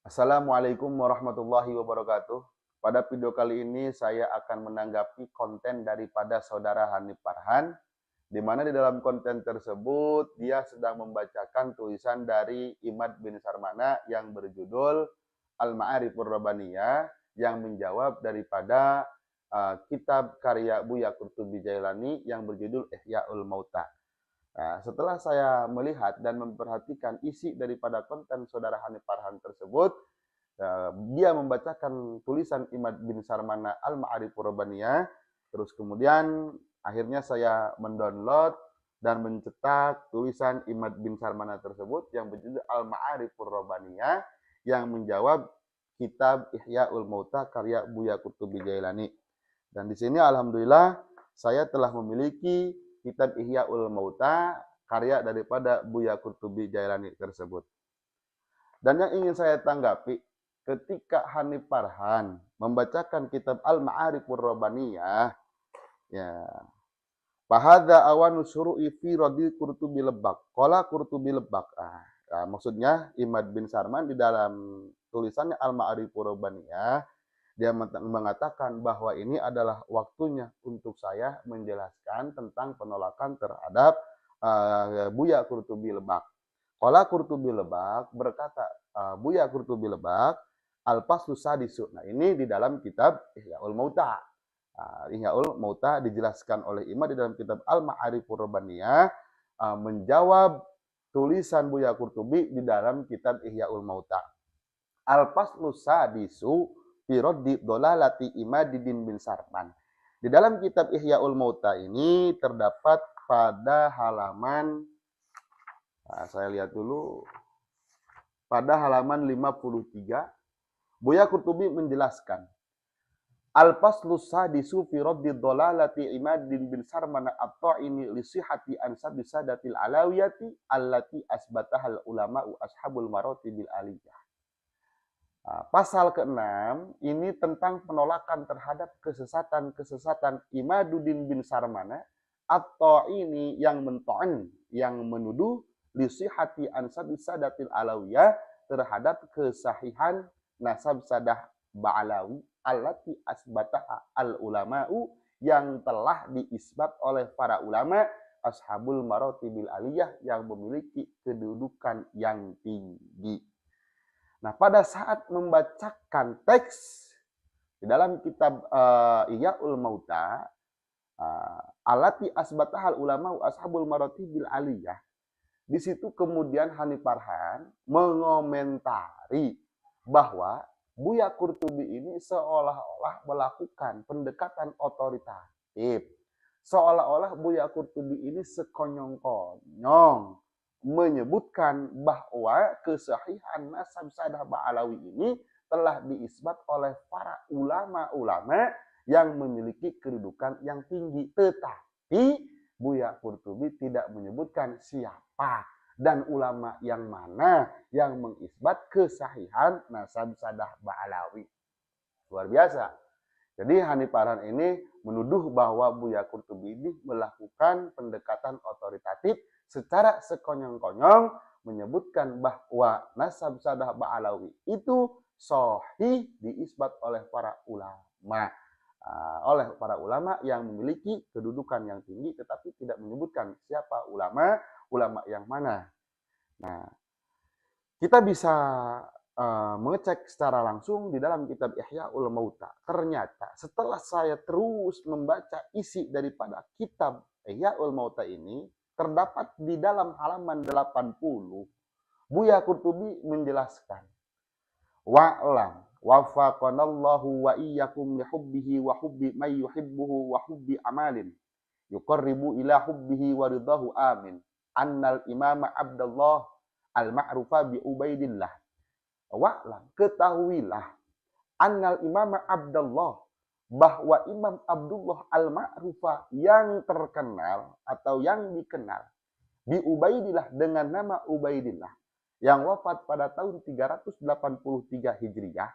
Assalamualaikum warahmatullahi wabarakatuh. Pada video kali ini saya akan menanggapi konten daripada saudara Hanif Farhan, di mana di dalam konten tersebut dia sedang membacakan tulisan dari Imad bin Sarmana yang berjudul Al-Ma'arifur Rabbaniyah yang menjawab daripada kitab karya Buya Qurtubi Jailani yang berjudul Ihya'ul Mauta. Nah, setelah saya melihat dan memperhatikan isi daripada konten saudara Hanif Farhan tersebut, dia membacakan tulisan Imad bin Sarmana Al-Ma'arifur Rabbaniyah, terus kemudian akhirnya saya mendownload dan mencetak tulisan Imad bin Sarmana tersebut yang berjudul Al-Ma'arifur Rabbaniyah yang menjawab kitab Ihya'ul Mauta karya Buya Qurtubi Jailani. Dan di sini alhamdulillah saya telah memiliki kitab Ihya'ul Mauta karya daripada Buya Qurtubi Jailani tersebut. Dan yang ingin saya tanggapi, ketika Hanif Farhan membacakan kitab Al-Ma'arifur Rabbaniyah, ya, fahadza awanu syuru'i fi radil Qurtubi Lebak. Qala Qurtubi Lebak. Maksudnya Imad bin Sarman di dalam tulisannya Al-Ma'arifur Rabbaniyah, dia mengatakan bahwa ini adalah waktunya untuk saya menjelaskan tentang penolakan terhadap Buya Qurtubi Lebak. Qala Qurtubi Lebak berkata, Buya Qurtubi Lebak, Al-Faslu Sadisu. Nah, ini di dalam kitab Ihya'ul Mauta. Ihya'ul Mauta dijelaskan oleh Imam di dalam kitab Al-Ma'arifur Rabbaniyah, menjawab tulisan Buya Qurtubi di dalam kitab Ihya'ul Mauta. Al-Faslu Sadisu fi raddi dolalati Imaduddin bin Sarman. Di dalam kitab Ihya'ul Mauta ini terdapat pada halaman, saya lihat dulu, pada halaman 53, Buya Qurtubi menjelaskan, Al-Faslu Sadisu fi raddi dolalati Imaduddin bin Sarman at-ta'ini li sihhati ansabi sadatil alawiyati allati asbatahal ulama'u ashabul maratibil aliyah. Pasal ke-6 ini tentang penolakan terhadap kesesatan-kesesatan Imaduddin bin Sarmana atau ini yang mento'an, yang menuduh lisihati ansab sadatil alawiyah terhadap kesahihan nasab sadah ba'alawi allati asbataha al-ulama'u yang telah diisbat oleh para ulama ashabul maratibil aliyah yang memiliki kedudukan yang tinggi. Nah, pada saat membacakan teks di dalam kitab Ihya'ul Mauta, alati asbatahal ulama ashabul maratibil aliyah, di situ kemudian Hanif Farhan mengomentari bahwa Buya Qurtubi ini seolah-olah melakukan pendekatan otoritatif. Seolah-olah Buya Qurtubi ini sekonyong-konyong menyebutkan bahwa kesahihan nasab sadah ba'alawi ini telah diisbat oleh para ulama-ulama yang memiliki kedudukan yang tinggi. Tetapi Buya Qurtubi tidak menyebutkan siapa dan ulama yang mana yang mengisbat kesahihan nasab sadah ba'alawi. Luar biasa. Jadi Hanif Farhan ini menuduh bahwa Buya Qurtubi ini melakukan pendekatan otoritatif secara sekonyong-konyong menyebutkan bahwa nasab sadah ba'alawi itu sahih diisbat oleh para ulama. Oleh para ulama yang memiliki kedudukan yang tinggi tetapi tidak menyebutkan siapa ulama yang mana. Nah, kita bisa mengecek secara langsung di dalam kitab Ihya'ul Mauta. Ternyata setelah saya terus membaca isi daripada kitab Ihya'ul Mauta ini, terdapat di dalam halaman 80, Buya Qurtubi menjelaskan, wa'lam wafaqanallahu wa iyyakum lihubbihi wa hubbi may yuhibbuhu wa hubbi amalin yuqarribu ila hubbihi wa ridahu amin annal imama Abdullah al-ma'rufa bi Ubaidillah. Wa'lam, ketahuilah, annal imama Abdullah, bahwa Imam Abdullah al-Ma'rufa yang terkenal atau yang dikenal bi Ubaidillah dengan nama Ubaidillah yang wafat pada tahun 383 Hijriah,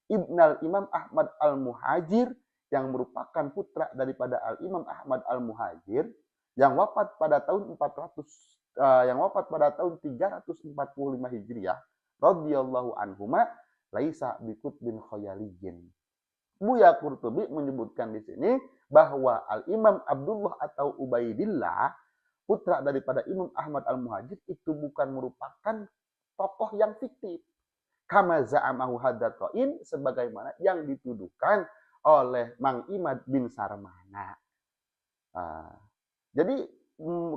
Ibnal Imam Ahmad al-Muhajir yang merupakan putra daripada al-Imam Ahmad al-Muhajir yang wafat pada tahun 345 Hijriah radhiyallahu anhuma, laisa biqutbin khayaliyyin. Buya Qurtubi menyebutkan di sini bahwa Al-Imam Abdullah atau Ubaidillah, putra daripada Imam Ahmad Al-Muhajir, itu bukan merupakan tokoh yang fiktif. Kama za'amahu hadata'in, sebagaimana yang dituduhkan oleh Mang Imad bin Sarmana. Jadi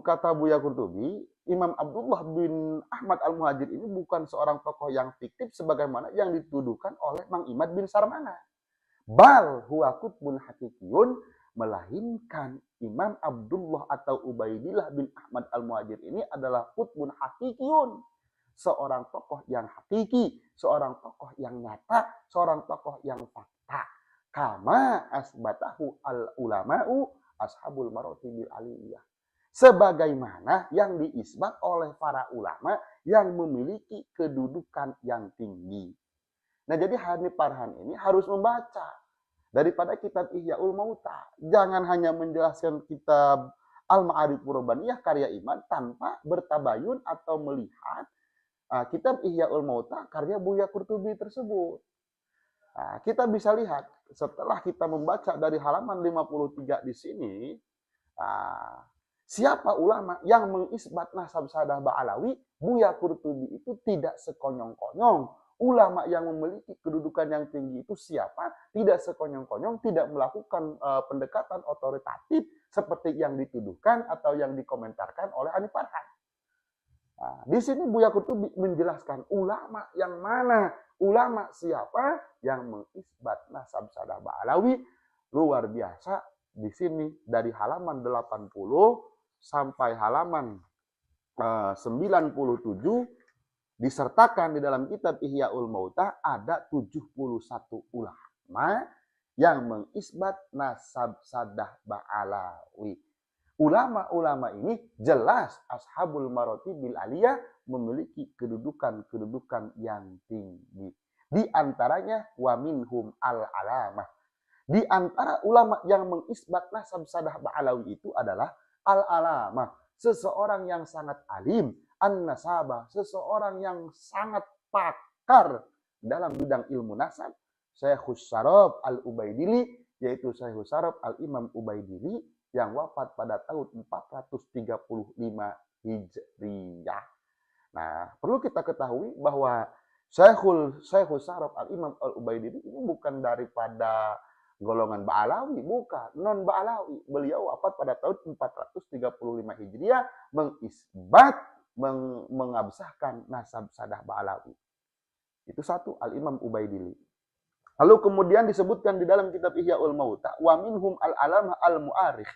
kata Buya Qurtubi, Imam Abdullah bin Ahmad Al-Muhajir ini bukan seorang tokoh yang fiktif sebagaimana yang dituduhkan oleh Mang Imad bin Sarmana. Bal huwa qutbun hakikiyun, melainkan Imam Abdullah atau Ubaidillah bin Ahmad Al-Muhajir ini adalah qutbun hakikiyun, seorang tokoh yang hakiki, seorang tokoh yang nyata, seorang tokoh yang fakta. Kama asbatahu al-ulama'u ashabul maratibil aliyah. Sebagaimana yang diisbat oleh para ulama yang memiliki kedudukan yang tinggi. Nah, jadi Hanif Farhan ini harus membaca daripada kitab Ihya'ul Mauta. Jangan hanya menjelaskan kitab Al-Ma'arif Qurbaniyah karya Iman tanpa bertabayun atau melihat kitab Ihya'ul Mauta karya Buya Qurtubi tersebut. Kita bisa lihat setelah kita membaca dari halaman 53 di sini, siapa ulama yang mengisbat nasab sadah Ba'alawi, Buya Qurtubi itu tidak sekonyong-konyong. Ulama yang memiliki kedudukan yang tinggi itu siapa? Tidak sekonyong-konyong, tidak melakukan pendekatan otoritatif seperti yang dituduhkan atau yang dikomentarkan oleh Hanif Farhan. Di sini Buya Qurtubi menjelaskan ulama yang mana, ulama siapa yang mengisbat nasab sadah Ba'alawi. Luar biasa. Di sini dari halaman 80 sampai halaman 97 disertakan di dalam kitab Ihya'ul Mauta ada 71 ulama yang mengisbat nasab sadah Ba'alawi. Ulama-ulama ini jelas ashabul maratibil aliyah, memiliki kedudukan-kedudukan yang tinggi. Di antaranya wa minhum al-alamah. Di antara ulama yang mengisbat nasab sadah Ba'alawi itu adalah al-alamah, seseorang yang sangat alim, an-nasabah, seseorang yang sangat pakar dalam bidang ilmu nasab, Syekhus Syarab Al-Ubaidili, yaitu Syekhus Syarab Al-Imam Ubaidili yang wafat pada tahun 435 Hijriyah. Nah, perlu kita ketahui bahwa Syekhus Syarab Al-Imam Al-Ubaidili ini bukan daripada golongan Ba'alawi, bukan, non Ba'alawi. Beliau wafat pada tahun 435 Hijriah, mengisbat, mengabsahkan nasab sadah Ba'alawi. Itu satu, Al-Imam Ubaidili. Lalu kemudian disebutkan di dalam kitab Ihya'ul Mauta, wa minhum al-alamah al-mu'arikh.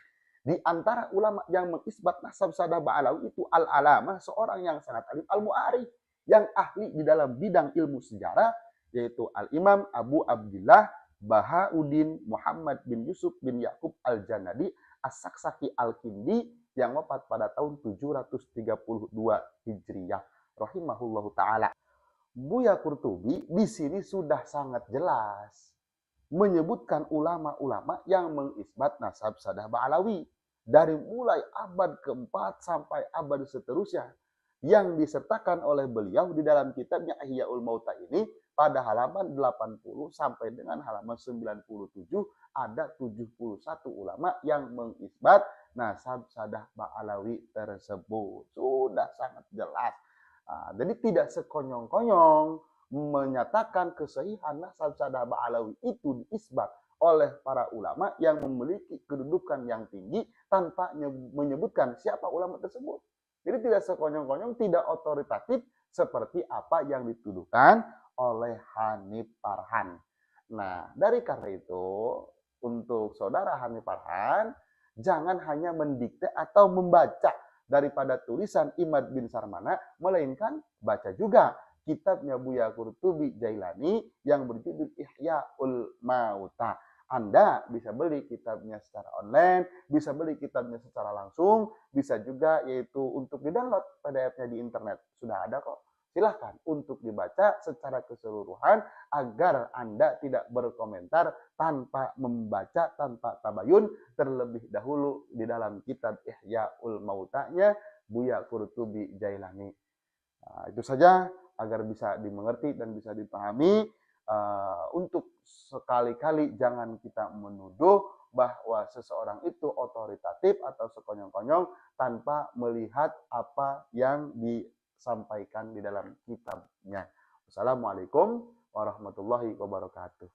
Di antara ulama yang mengisbat nasab sadah Ba'alawi itu al-alamah, seorang yang sangat alim, al-mu'arikh, yang ahli di dalam bidang ilmu sejarah, yaitu Al-Imam Abu Abdillah Bahauddin Muhammad bin Yusuf bin Yakub Al-Janadi As-Saksaki Al-Kindi yang wafat pada tahun 732 Hijriyah rahimahullahu taala. Buya Qurtubi di sini sudah sangat jelas menyebutkan ulama-ulama yang mengisbat nasab sadah Ba'alawi dari mulai abad keempat sampai abad seterusnya yang disertakan oleh beliau di dalam kitabnya Ihya'ul Mauta ini. Pada halaman 80 sampai dengan halaman 97 ada 71 ulama yang mengisbat nasab sadah Ba'alawi tersebut. Sudah sangat jelas. Jadi tidak sekonyong-konyong menyatakan kesahihan nasab sadah Ba'alawi itu diisbat oleh para ulama yang memiliki kedudukan yang tinggi tanpa menyebutkan siapa ulama tersebut. Jadi tidak sekonyong-konyong, tidak otoritatif seperti apa yang dituduhkan oleh Hanif Farhan. Nah, dari karena itu, untuk saudara Hanif Farhan, jangan hanya mendikte atau membaca daripada tulisan Imad bin Sarmana, melainkan baca juga kitabnya Buya Qurtubi Jailani yang berjudul Ihya'ul Mauta. Anda bisa beli kitabnya secara online, bisa beli kitabnya secara langsung, bisa juga yaitu untuk di-download PDF-nya di internet. Sudah ada kok. Silahkan untuk dibaca secara keseluruhan agar Anda tidak berkomentar tanpa membaca, tanpa tabayun terlebih dahulu di dalam kitab Ihya'ul Mauta'nya Buya Qurtubi Jailani. Itu saja. agar bisa dimengerti dan bisa dipahami. Untuk sekali-kali jangan kita menuduh bahwa seseorang itu otoritatif atau sekonyong-konyong tanpa melihat apa yang disampaikan di dalam kitabnya. Wassalamualaikum warahmatullahi wabarakatuh.